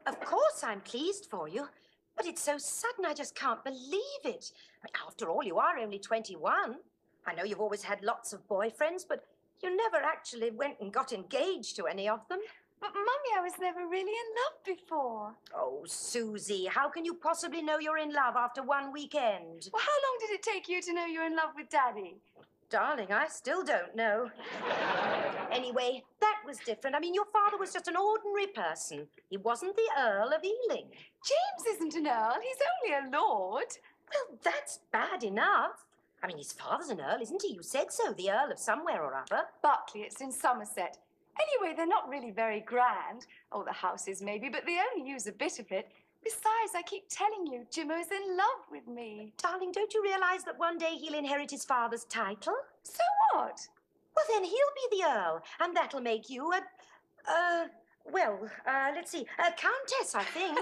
Of course I'm pleased for you, but it's so sudden I just can't believe it. After all, you are only 21. I know you've always had lots of boyfriends, but you never actually went and got engaged to any of them. But, Mummy, I was never really in love before. Oh, Susie, how can you possibly know you're in love after one weekend? Well, how long did it take you to know you're in love with Daddy? Darling, I still don't know. Anyway, that was different. I mean, your father was just an ordinary person. He wasn't the Earl of Ealing. James isn't an earl. He's only a lord. Well, that's bad enough. I mean, his father's an earl, isn't he? You said so, the Earl of somewhere or other. Buckley, it's in Somerset. Anyway, they're not really very grand. Oh, the houses maybe, but they only use a bit of it. Besides, I keep telling you, Jimmo's in love with me. Darling, don't you realise that one day he'll inherit his father's title? So what? Well, then he'll be the Earl, and that'll make you let's see, a countess, I think.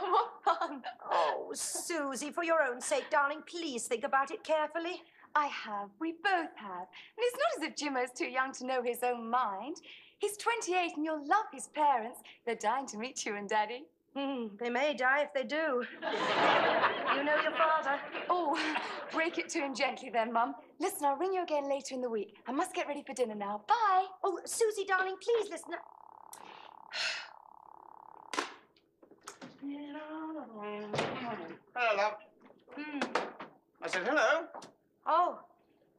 What fun. Oh, Susie, for your own sake, darling, please think about it carefully. I have. We both have. And it's not as if Jimmo's too young to know his own mind. He's 28 and you'll love his parents. They're dying to meet you and Daddy. They may die if they do. You know your father. Oh, break it to him gently then, Mum. Listen, I'll ring you again later in the week. I must get ready for dinner now. Bye. Oh, Susie, darling, please listen. Hello, love. I said hello. Oh,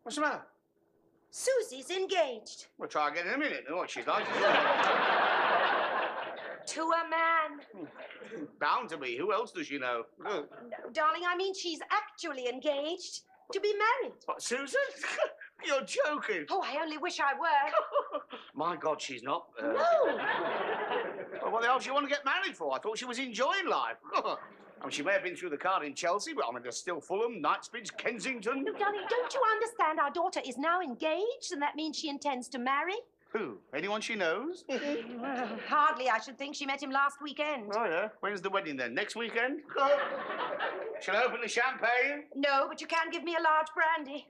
What's the matter? Susie's engaged. We'll try again in a minute. Know what she's like. To a man. Bound to be. Who else does she know? No, darling, I mean she's actually engaged to be married. What, Susan? You're joking. Oh, I only wish I were. My God, she's not. No. Well, what the hell does she want to get married for? I thought she was enjoying life. I mean, she may have been through the card in Chelsea, but I mean, there's still Fulham, Knightsbridge, Kensington. No, darling, don't you understand? Our daughter is now engaged, and that means she intends to marry. Who? Anyone she knows? Hardly, I should think. She met him last weekend. Oh, yeah? When's the wedding then? Next weekend? Shall I open the champagne? No, but you can give me a large brandy.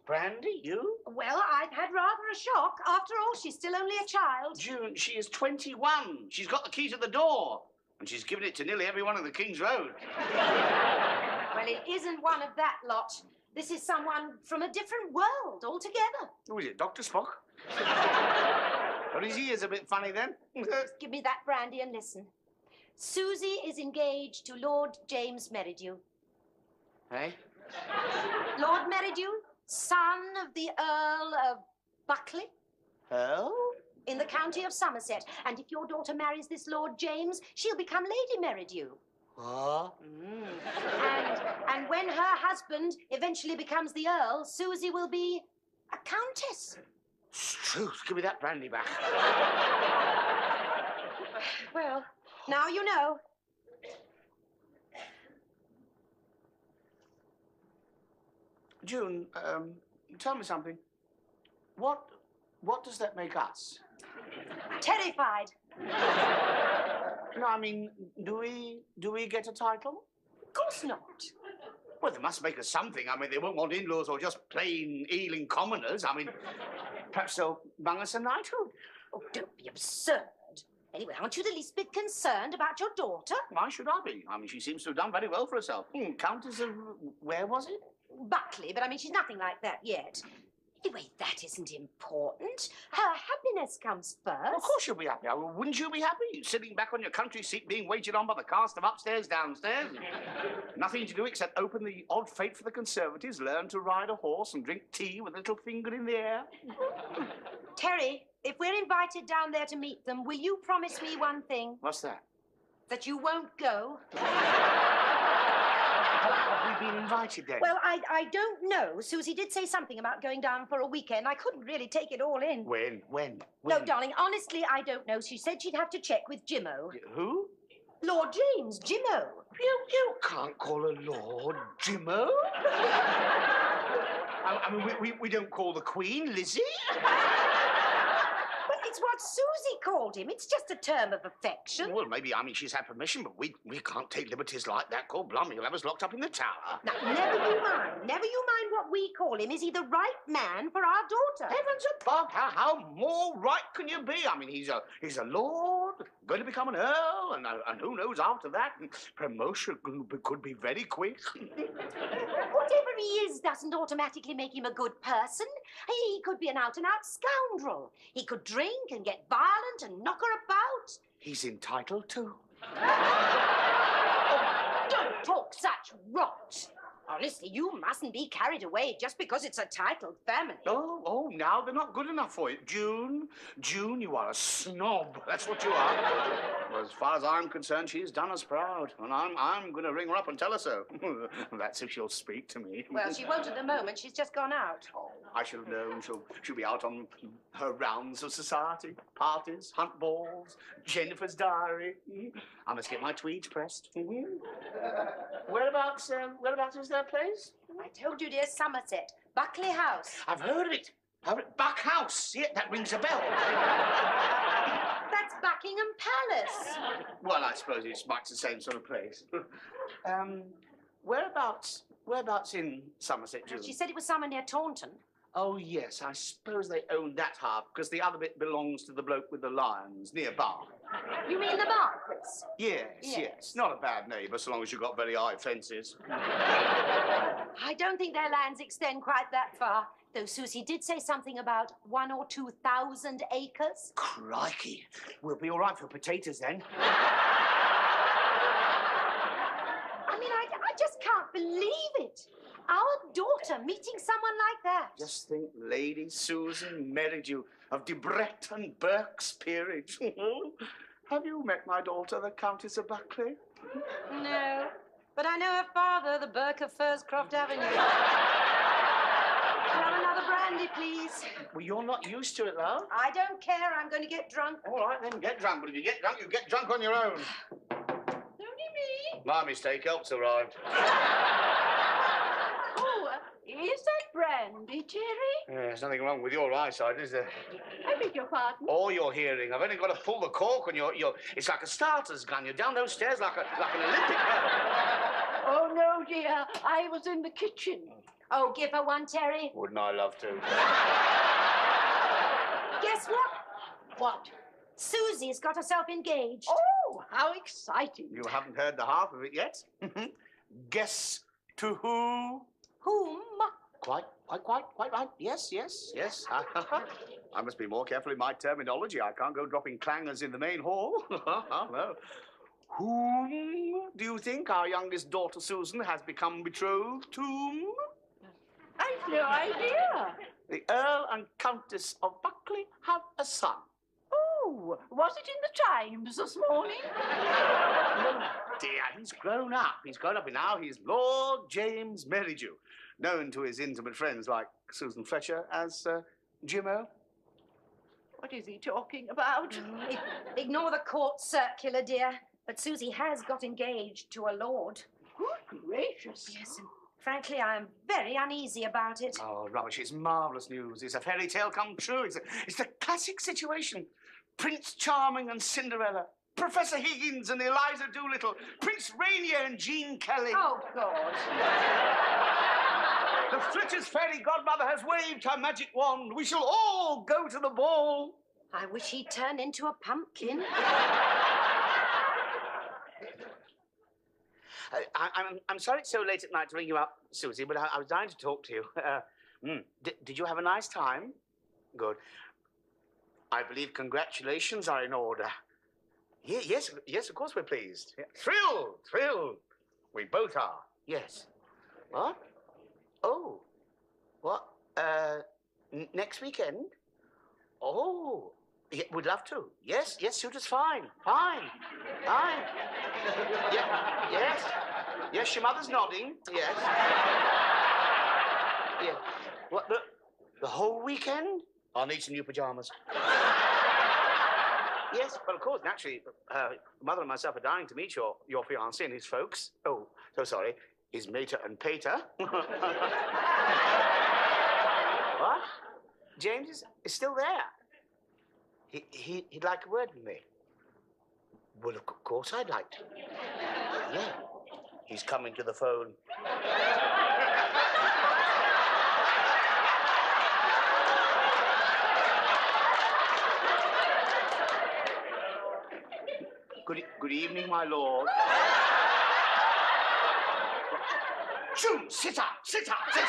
Brandy? You? Well, I've had rather a shock. After all, she's still only a child. June, she is 21. She's got the key to the door. And she's given it to nearly everyone on the King's Road. Well, it isn't one of that lot. This is someone from a different world altogether. Who is it, Dr. Spock? Or his ears a bit funny then? Give me that brandy and listen. Susie is engaged to Lord James Merridew. Hey? Lord Merridew, son of the Earl of Buckley. Earl? In the county of Somerset. And if your daughter marries this Lord James, she'll become Lady Merridew. What? And when her husband eventually becomes the Earl, Susie will be a countess. Struth, give me that brandy back. Well, now you know. June, tell me something. What does that make us? Terrified. No, I mean, do we get a title? Of course not. Well, they must make us something. I mean, they won't want in-laws or just plain Ealing commoners. I mean, perhaps they'll bung us a knighthood. Oh, don't be absurd. Anyway, aren't you the least bit concerned about your daughter? Why should I be? I mean, she seems to have done very well for herself. Countess of... where was it? Buckley, but I mean, she's nothing like that yet. Anyway, that isn't important. Her happiness comes first. Of course she'll be happy. I mean, wouldn't you be happy? Sitting back on your country seat being waited on by the cast of upstairs, downstairs. Nothing to do except open the odd fate for the Conservatives, learn to ride a horse and drink tea with a little finger in the air. Terry, if we're invited down there to meet them, will you promise me one thing? What's that? That you won't go? Have we been invited then? Well, I don't know. Susie did say something about going down for a weekend. I couldn't really take it all in. When? No, darling, honestly, I don't know. She said she'd have to check with Jimmo. Who? Lord James, Jimmo. You can't call a lord Jimmo. I mean, we don't call the Queen Lizzie. But it's what Susie called him. It's just a term of affection. Well, maybe, I mean, she's had permission, but we can't take liberties like that. God blimey, you'll have us locked up in the tower. Now, never you mind what we call him, is he the right man for our daughter? Heavens above, how more right can you be? I mean, he's a lord, going to become an earl, and who knows after that? Promotion could be very quick. Whatever he is doesn't automatically make him a good person. He could be an out-and-out scoundrel. He could drink and get violent and knock her about. He's entitled to. Oh, don't talk such rot. Honestly, you mustn't be carried away just because it's a titled family. Oh, now they're not good enough for you. June, you are a snob. That's what you are. Well, as far as I'm concerned, she's done us proud. And I'm going to ring her up and tell her so. That's if she'll speak to me. Well, she won't at the moment. She's just gone out. Oh, I should have known. She'll be out on her rounds of society, parties, hunt balls, Jennifer's diary. I must get my tweeds pressed. Whereabouts is their place? I told you, dear, Somerset. Buckley House. I've heard of it. Buck House. Yeah, that rings a bell. That's Buckingham Palace. Well, I suppose it's much the same sort of place. Whereabouts in Somerset, June? She said it was somewhere near Taunton. Oh, yes, I suppose they own that half, because the other bit belongs to the bloke with the lions, near Bath. You mean the Barclays? Yes. Not a bad neighbour, so long as you've got very high fences. I don't think their lands extend quite that far, though Susie did say something about 1,000 or 2,000 acres. Crikey. We'll be all right for potatoes, then. I mean, I just can't believe it. Our daughter meeting someone like that. Just think, Lady Susan Merridew of Debrett and Burke's peerage. Have you met my daughter, the Countess of Buckley? No, but I know her father, the Burke of Furscroft Avenue. Have another brandy, please. Well, you're not used to it, love. I don't care. I'm going to get drunk. All right, then get drunk. But if you get drunk, you get drunk on your own. Only me. My mistake. Help's arrived. Is that brandy, Jerry? There's nothing wrong with your eyesight, is there? I beg your pardon? Or your hearing. I've only got to pull the cork on your... It's like a starter's gun. You're down those stairs like an Olympic medal. Oh, no, dear. I was in the kitchen. Oh, give her one, Terry. Wouldn't I love to? Guess what? What? Susie's got herself engaged. Oh, how exciting. You haven't heard the half of it yet. Guess to who? Whom? Quite right. Yes. I must be more careful in my terminology. I can't go dropping clangers in the main hall. No. Whom do you think our youngest daughter, Susan, has become betrothed to? I've no idea. The Earl and Countess of Buckley have a son. Oh, was it in the Times this morning? Dear, he's grown up. And now he's Lord James Merridew, known to his intimate friends like Susan Fletcher as Jimmo. What is he talking about? Ignore the court circular, dear. But Susie has got engaged to a lord. Good gracious. Yes, and frankly, I am very uneasy about it. Oh, rubbish. It's marvellous news. It's a fairy tale come true. It's the classic situation. Prince Charming and Cinderella. Professor Higgins and Eliza Doolittle. Prince Rainier and Jean Kelly. Oh, God. The Fletcher's fairy godmother has waved her magic wand. We shall all go to the ball. I wish he'd turned into a pumpkin. I'm sorry it's so late at night to ring you up, Susie, but I was dying to talk to you. Did you have a nice time? Good. I believe congratulations are in order. Yes, of course we're pleased. Yeah. Thrilled. We both are. Yes. What? Oh. What? Next weekend? Oh. Yeah, we'd love to. Yes, suit us fine. Yeah, yes, your mother's nodding. Yes. Yeah. What, the whole weekend? I'll need some new pajamas. Yes, well, of course, naturally, Mother and myself are dying to meet your fiancé and his folks. Oh, so sorry, his mater and pater. What? James is still there. He'd like a word with me. Well, of course I'd like to. Yeah. He's coming to the phone. Good evening, my lord. June, sit up, sit up, sit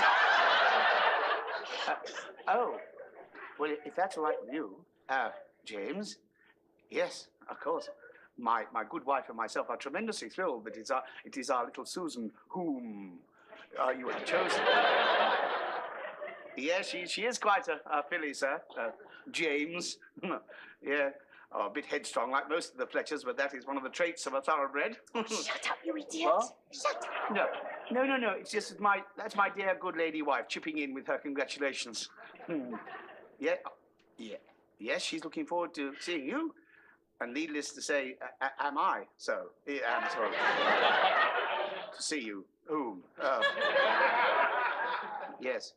up. Oh, well, if that's all right with you, James. Yes, of course. My good wife and myself are tremendously thrilled that it is our little Susan whom you have chosen. Yes, she is quite a filly, sir. James. Yeah. Oh, a bit headstrong like most of the Fletchers, but that is one of the traits of a thoroughbred. Shut up, you idiot. What? Shut up. No. It's just that's my dear good lady wife chipping in with her congratulations. Yeah. Yes, she's looking forward to seeing you. And needless to say, am I so? Am so. To see you. Whom? Yes.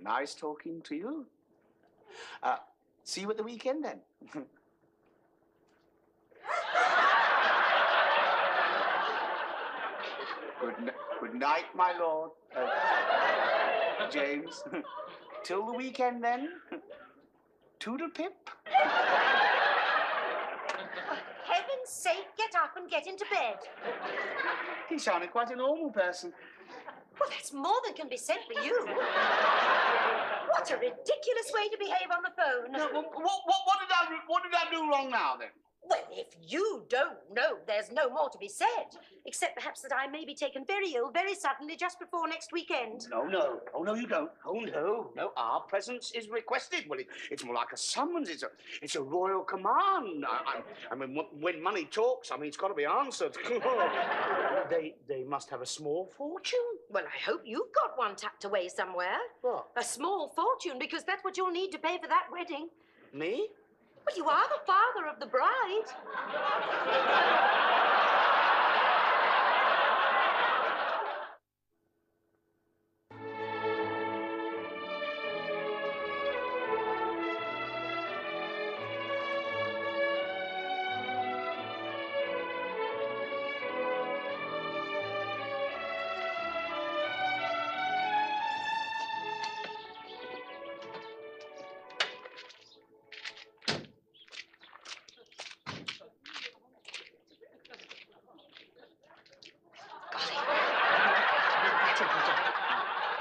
Nice talking to you. See you at the weekend, then. Good night, my lord. James. Till the weekend, then. Toodle pip. For heaven's sake, get up and get into bed. He sounded quite a normal person. Well, that's more than can be said for you. What a ridiculous way to behave on the phone. No, what did I do wrong now, then? Well, if you don't know, there's no more to be said. Except perhaps that I may be taken very ill very suddenly just before next weekend. No. Oh, no, you don't. Oh, no. Our presence is requested. Well, it's more like a summons. It's a royal command. I mean, when money talks, I mean, it's got to be answered. They must have a small fortune. Well, I hope you've got one tucked away somewhere. What? A small fortune, because that's what you'll need to pay for that wedding. Me? Well, you are the father of the bride.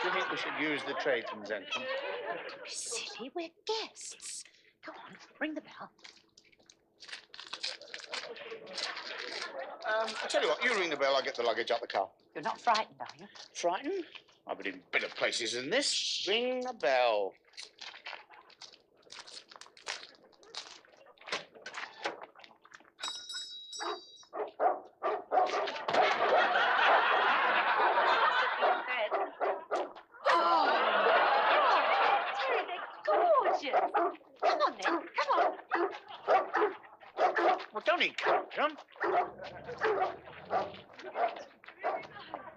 Do you think we should use the tradesman's entrance? Don't be silly, we're guests. Go on, ring the bell. I tell you what, you ring the bell, I'll get the luggage out the car. You're not frightened, are you? Frightened? I've been in better places than this. Ring the bell. Come on, then. Come on. Well, don't encourage them.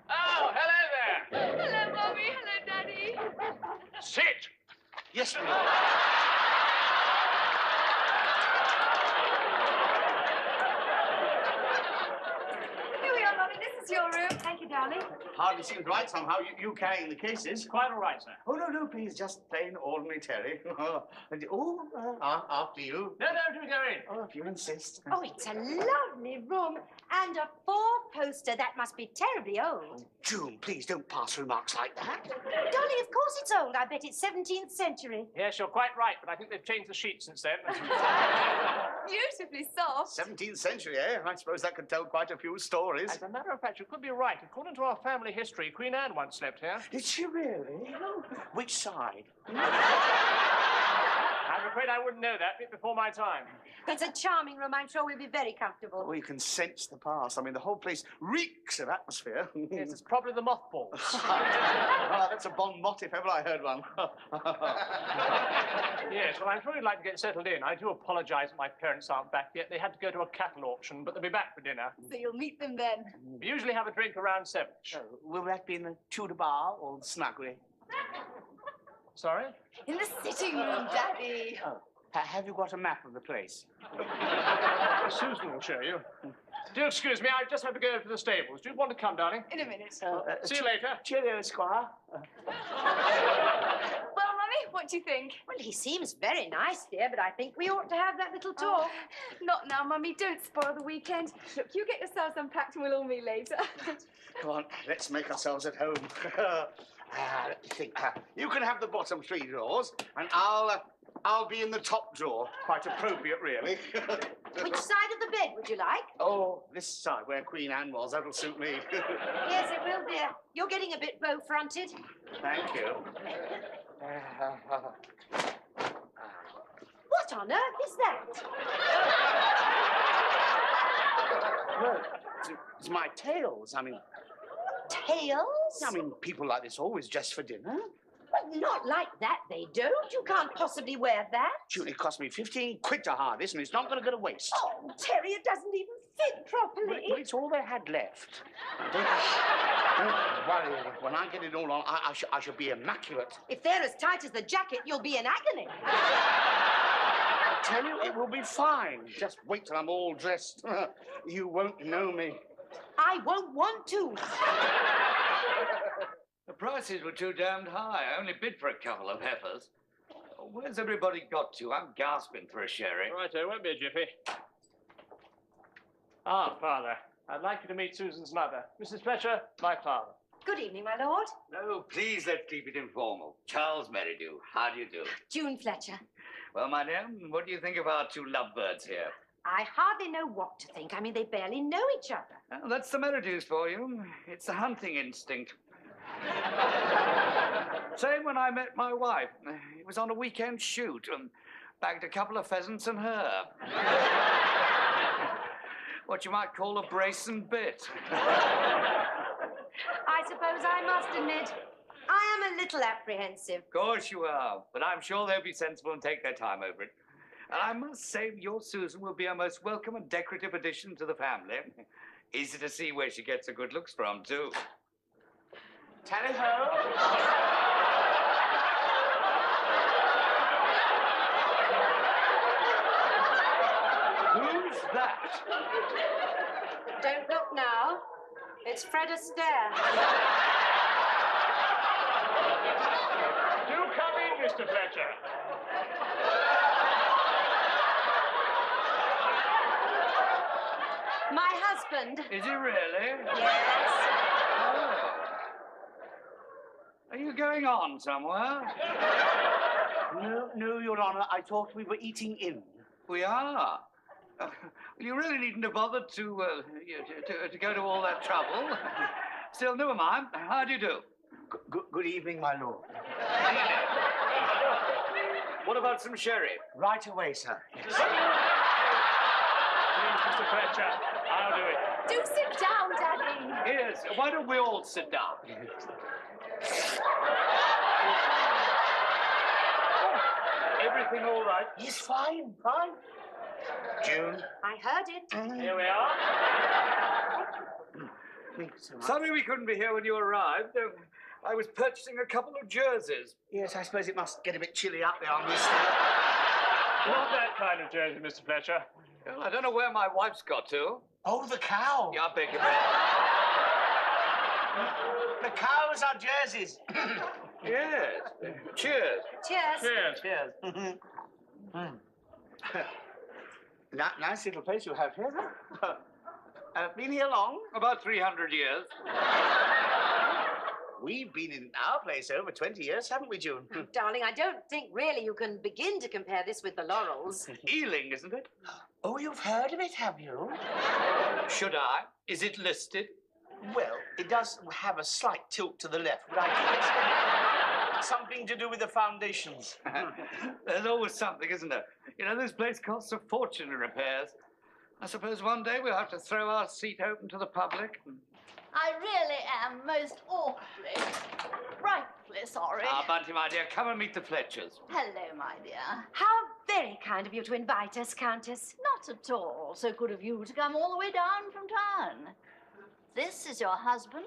Oh, hello there. Hello, Mommy. Hello, Daddy. Sit. Yes, ma'am. Here we are, Mommy. This is your room. Thank you, darling. Hardly seems right somehow, you carrying the cases. Quite all right, sir. Oh, no, please, just plain ordinary Terry. After you. No, do go in. Oh, if you insist. Oh, it's a lovely room. And a four-poster. That must be terribly old. June, please don't pass remarks like that. Darling, of course it's old. I bet it's 17th century. Yes, you're quite right, but I think they've changed the sheet since then. Beautifully soft. 17th century, eh? I suppose that could tell quite a few stories. As a matter of fact, you could be right. According to our family history, Queen Anne once slept here. Did she really? Which side? I'm afraid I wouldn't know that bit before my time. It's a charming room. I'm sure we'll be very comfortable. Oh, you can sense the past. I mean, the whole place reeks of atmosphere. Yes, it's probably the mothballs. Oh, that's a bon mot if ever I heard one. Yes, well, I'm sure you'd like to get settled in. I do apologise that my parents aren't back yet. They had to go to a cattle auction, but they'll be back for dinner. So you'll meet them then. We usually have a drink around 7. Will that be in the Tudor bar or the snuggery? Sorry? In the sitting room, Daddy. Oh, have you got a map of the place? Susan will show you. Do excuse me, I just have to go to the stables. Do you want to come, darling? In a minute. See you later. Cheerio, Squire. Well, Mummy, what What do you think? Well, he seems very nice, dear, but I think we ought to have that little talk. Not now, Mummy. Don't spoil the weekend. Look, you get yourselves unpacked and we'll all meet later. Come on, let's make ourselves at home. Let me think. You can have the bottom 3 drawers, and I'll be in the top drawer. Quite appropriate, really. Which side of the bed would you like? Oh, this side where Queen Anne was. That'll suit me. Yes, it will, dear. You're getting a bit bow-fronted. Thank you. What on earth is that? Well, it's my tails. I mean, Tails? people like this always dress for dinner. Well, not like that, they don't. You can't possibly wear that. Julie, it cost me 15 quid to hire this, and it's not going to go to waste. Oh, Terry, it doesn't even fit properly. Well, it's all they had left. Don't worry. When I get it all on, I shall be immaculate. If they're as tight as the jacket, you'll be in agony. I tell you, it will be fine. Just wait till I'm all dressed. You won't know me. I won't want to. The prices were too damned high. I only bid for a couple of heifers. Where's everybody got to? I'm gasping for a sherry. Righto, won't be a jiffy. Ah, Father, I'd like you to meet Susan's mother. Mrs. Fletcher, my father. Good evening, my lord. No, please, let's keep it informal. Charles Merridew, how do you do? June Fletcher. Well, my dear, what do you think of our 2 lovebirds here? I hardly know what to think. I mean, they barely know each other. Well, that's the Merridews for you. It's the hunting instinct. Same when I met my wife. It was on a weekend shoot and bagged a couple of pheasants and her. What you might call a brace and bit. I suppose I must admit, I am a little apprehensive. Of course you are, but I'm sure they'll be sensible and take their time over it. And I must say, your Susan will be a most welcome and decorative addition to the family. Easy to see where she gets her good looks from, too. Tally-ho. Who's that? Don't look now. It's Fred Astaire. Do come in, Mr. Fletcher. My husband. Is he really? Yes. Oh. Are you going on somewhere? No, Your Honor. I thought we were eating in. We are. You really needn't have bothered to go to all that trouble. Still, never mind. How do you do? Good evening, my lord. What about some sherry? Right away, sir. Please, Mr. Fletcher, I'll do it. Do sit down, Daddy. Yes. Why don't we all sit down? Everything all right? He's fine. June. I heard it. Here we are. Sorry we couldn't be here when you arrived. I was purchasing a couple of jerseys. Yes, I suppose it must get a bit chilly out there on this. Not that kind of jersey, Mr. Fletcher. Well, I don't know where my wife's got to. Oh, the cow. Yeah, I beg your pardon. The cows are jerseys. Yes. Cheers. Cheers. Cheers. Nice little place you have here. Been here long? About 300 years. We've been in our place over 20 years, haven't we, June? Darling, I don't think really you can begin to compare this with the Laurels. Ealing, isn't it? Oh, you've heard of it, have you? Should I? Is it listed? Well, it does have a slight tilt to the left, but something to do with the foundations. There's always something, isn't there? You know, this place costs a fortune in repairs. I suppose one day we'll have to throw our seat open to the public. I really am most awfully, frightfully sorry. Ah, Bunty, my dear, come and meet the Fletchers. Hello, my dear. How very kind of you to invite us, Countess. Not at all so good of you to come all the way down from town. This is your husband?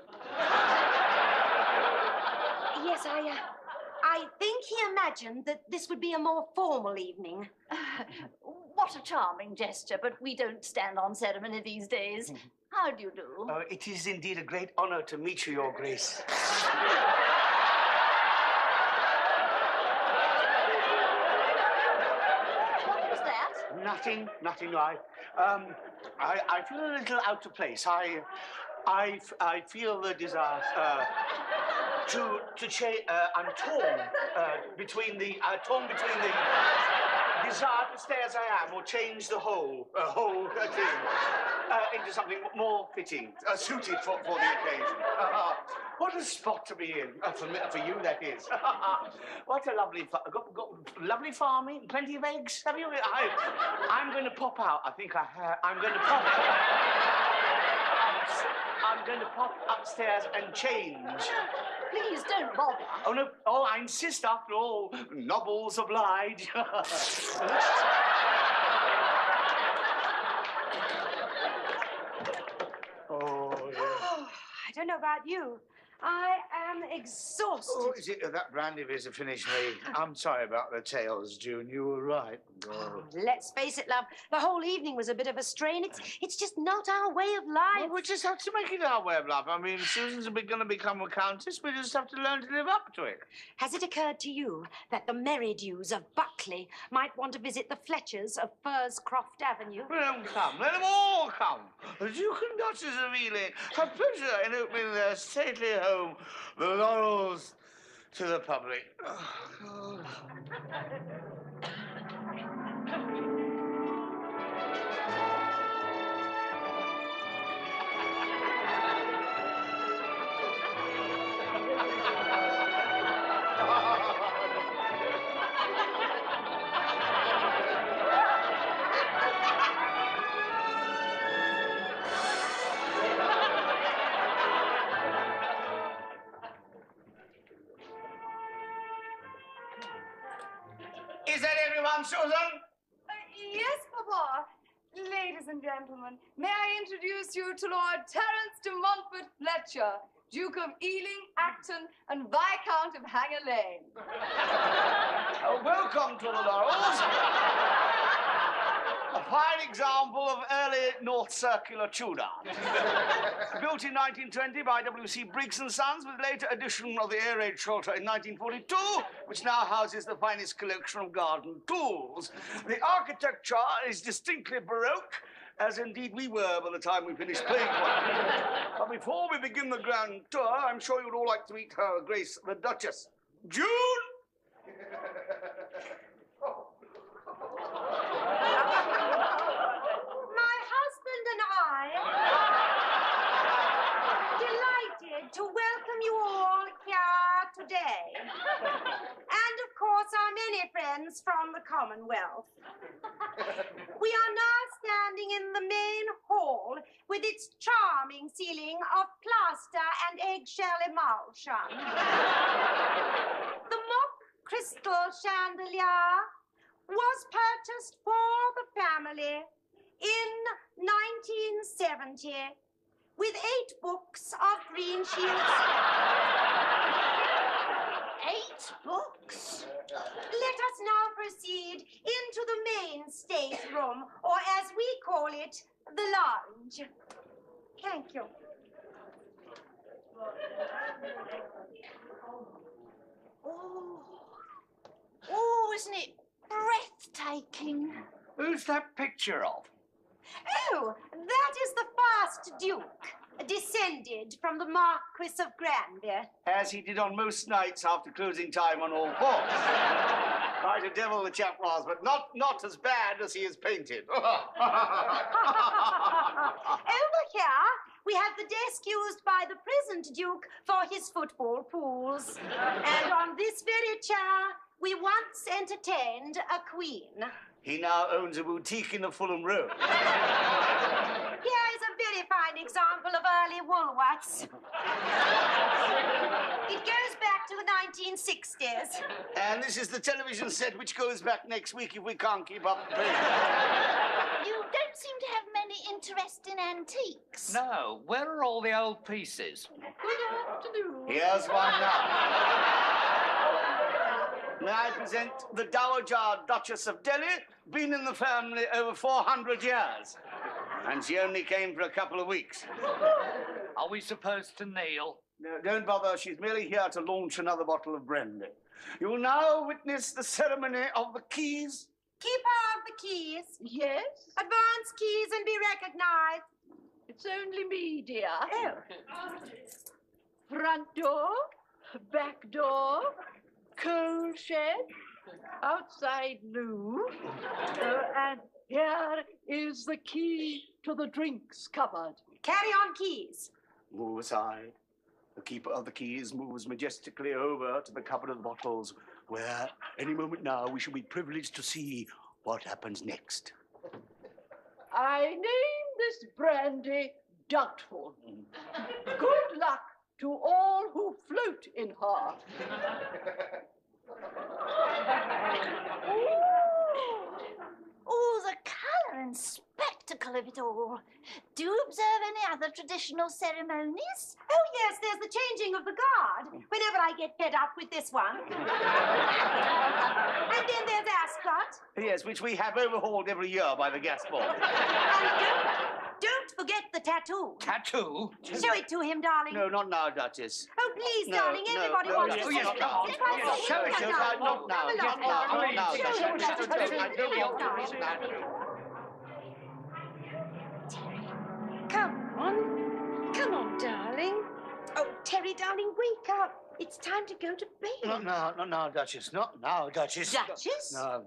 Yes, I think he imagined that this would be a more formal evening. What a charming gesture, but we don't stand on ceremony these days. How do you do? It is indeed a great honor to meet you, Your Grace. Nothing. I feel a little out of place. I feel the desire to change. I'm torn between the desire to stay as I am or change the whole thing into something more fitting, suited for the occasion. What a spot to be in, for you, that is. What a lovely, got lovely farming, plenty of eggs. Have you? I'm going to pop out. I think I have. I'm going to pop upstairs and change. Please don't bother. Oh, no. Oh, I insist, after all. Nobles oblige. Oh, yeah. I don't know about you. I am exhausted. Oh, is it that brandy visit finished me? I'm sorry about the tales, June. You were right. Oh. Let's face it, love. The whole evening was a bit of a strain. It's just not our way of life. Well, we just have to make it our way of life. I mean, Susan's going to become a countess. We just have to learn to live up to it. Has it occurred to you that the Merridews of Buckley might want to visit the Fletchers of Furscroft Avenue? Let them come. Let them all come. The Duke and Duchess of Ealing have pleasure in opening their stately home, the Laurels, to the public. Oh, God. Is that everyone, Susan? Yes, Papa. Ladies and gentlemen, may I introduce you to Lord Terence de Montfort Fletcher, Duke of Ealing, Acton, and Viscount of Hanger Lane. Welcome to the Laurels. A fine example of early North Circular Tudor. Built in 1920 by W.C. Briggs and Sons, with later addition of the air raid shelter in 1942, which now houses the finest collection of garden tools. The architecture is distinctly Baroque, as indeed we were by the time we finished playing one. But before we begin the grand tour, I'm sure you'd all like to meet Her Grace the Duchess. June! My husband and I delighted to welcome you all here today. And, of course, our many friends from the Commonwealth. We are now standing in the main hall with its charming ceiling of plaster and eggshell emulsion. The mock crystal chandelier was purchased for the family in 1970 with 8 books of green shields. 8 books? Let us now proceed into the main stateroom, or as we call it, the lounge. Thank you. Oh, isn't it breathtaking? Who's that picture of? Oh, that is the first Duke, descended from the Marquis of Granby. As he did on most nights after closing time on all fours. Quite a devil the chap was, but not as bad as he is painted. Over here, we have the desk used by the present Duke for his football pools. And on this very chair, we once entertained a queen. He now owns a boutique in the Fulham Road. Here is a very fine example of early Woolworths. It goes back to the 1960s. And this is the television set, which goes back next week if we can't keep up. You don't seem to have many interest in antiques. No, where are all the old pieces? Good afternoon. Here's one now. May I present the Dowager Duchess of Delhi, been in the family over 400 years. And she only came for a couple of weeks. Are we supposed to kneel? No, don't bother. She's merely here to launch another bottle of brandy. You will now witness the ceremony of the keys Keeper of the keys. Yes? Advance keys and be recognized. It's only me, dear. Oh. Front door, back door, coal shed, outside loo, and here is the key to the drinks cupboard. Carry on keys. Move aside. The keeper of the keys moves majestically over to the cupboard of the bottles, where any moment now we shall be privileged to see what happens next. I name this brandy Doubtful. Good luck to all who float in her. Oh, the colour and spectacle of it all. Do you observe any other traditional ceremonies? Oh, yes, there's the changing of the guard, whenever I get fed up with this one. And then there's Ascot. Yes, which we have overhauled every year by the gas board. And don't forget the tattoo. Tattoo? Show it to him, darling. No, not now, Duchess. Oh, please, No, darling, no, everybody no, wants yes, to yes, see it. no. If I say Show it, it, darling, not now, come not along, now, darling. not now. Show him Just the don't, tattoo. I don't want to Darling. do that. Come on. Come on, darling. Oh, Terry, darling, wake up. It's time to go to bed. Not now, not now, Duchess. Not now, Duchess. Duchess? No.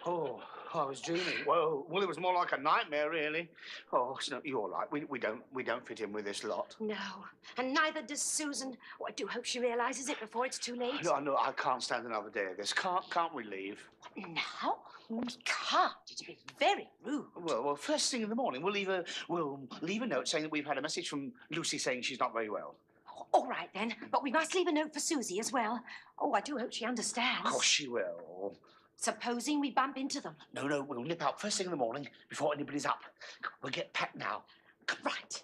Oh, I was dreaming. Well, it was more like a nightmare, really. Oh, it's not, you're right. We don't fit in with this lot. No, and neither does Susan. Oh, I do hope she realizes it before it's too late. No, I can't stand another day of this. Can't we leave? Now? We can't. It'd be very rude. Well, first thing in the morning, we'll leave a note saying that we've had a message from Lucy saying she's not very well. All right, then. But we must leave a note for Susie as well. Oh, I do hope she understands. Of course she will. Supposing we bump into them. No, we'll nip out first thing in the morning before anybody's up. We'll get packed now. Right.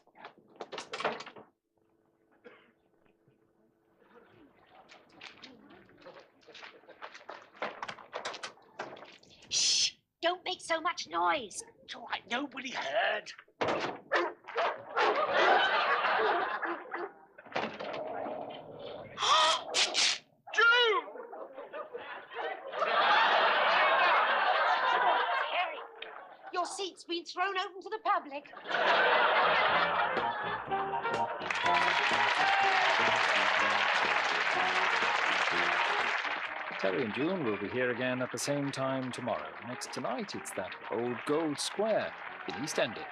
Shh! Don't make so much noise. It's all right, nobody heard. Your seat's been thrown open to the public. Terry and June will be here again at the same time tomorrow. Next tonight, it's that old Gold Square in EastEnders.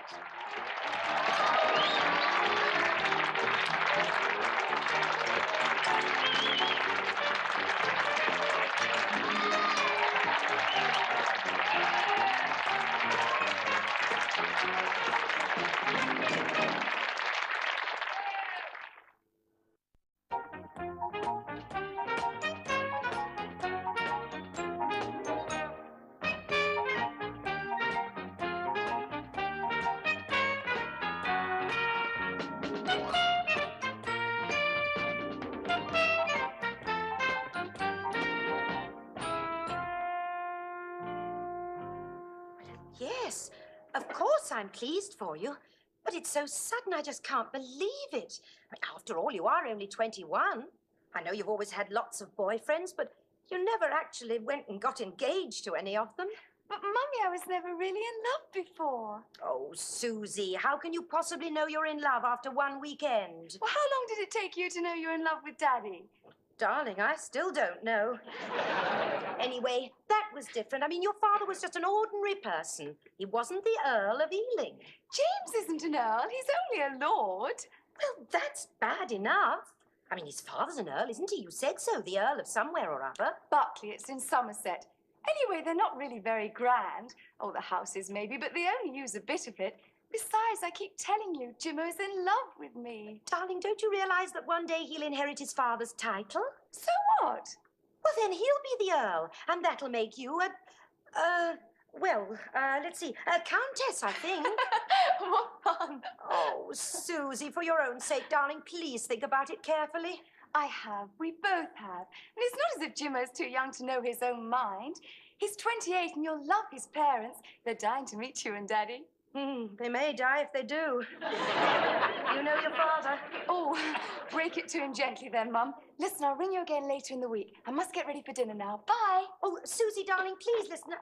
Yes, of course I'm pleased for you. But it's so sudden, I just can't believe it. I mean, after all, you are only 21. I know you've always had lots of boyfriends, but you never actually went and got engaged to any of them. But, Mummy, I was never really in love before. Oh, Susie, how can you possibly know you're in love after one weekend? Well, how long did it take you to know you're in love with Daddy? Darling, I still don't know. Anyway, that was different. I mean, your father was just an ordinary person. He wasn't the Earl of Ealing. James isn't an earl. He's only a lord. Well, that's bad enough. I mean, his father's an earl, isn't he? You said so, the Earl of somewhere or other. Berkeley, it's in Somerset. Anyway, they're not really very grand. Oh, the house is maybe, but they only use a bit of it. Besides, I keep telling you, Jimmo's in love with me. Darling, don't you realize that one day he'll inherit his father's title? So what? Well, then he'll be the Earl, and that'll make you let's see, a countess, I think. What fun. Oh, Susie, for your own sake, darling, please think about it carefully. I have. We both have. And it's not as if Jimmo's too young to know his own mind. He's 28 and you'll love his parents. They're dying to meet you and Daddy. They may die if they do. You know your father. Oh, break it to him gently then, Mum. Listen, I'll ring you again later in the week. I must get ready for dinner now. Bye. Oh, Susie, darling, please listen.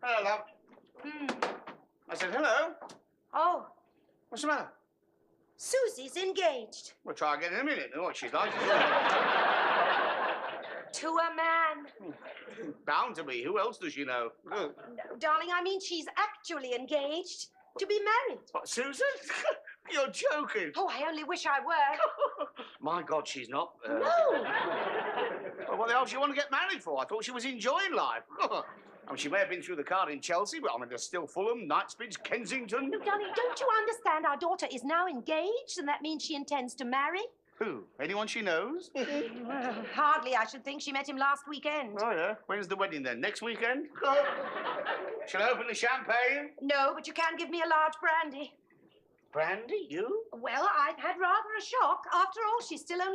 Hello, love. I said hello. Oh, What's the matter? Susie's engaged. We'll try again in a minute. Know what she's like. To a man. Bound to be. Who else does she know? No, darling, I mean she's actually engaged to be married. What, Susan? You're joking. Oh, I only wish I were. My God, she's not. No. Well, what the hell do you want to get married for? I thought she was enjoying life. I mean, she may have been through the card in Chelsea, but I mean, there's still Fulham, Knightsbridge, Kensington. No, darling, don't you understand? Our daughter is now engaged, and that means she intends to marry. Who? Anyone she knows? Well, hardly, I should think. She met him last weekend. Oh, yeah? When's the wedding then? Next weekend? Shall I open the champagne? No, but you can give me a large brandy. Brandy, you? Well, I've had rather a shock. After all, she's still only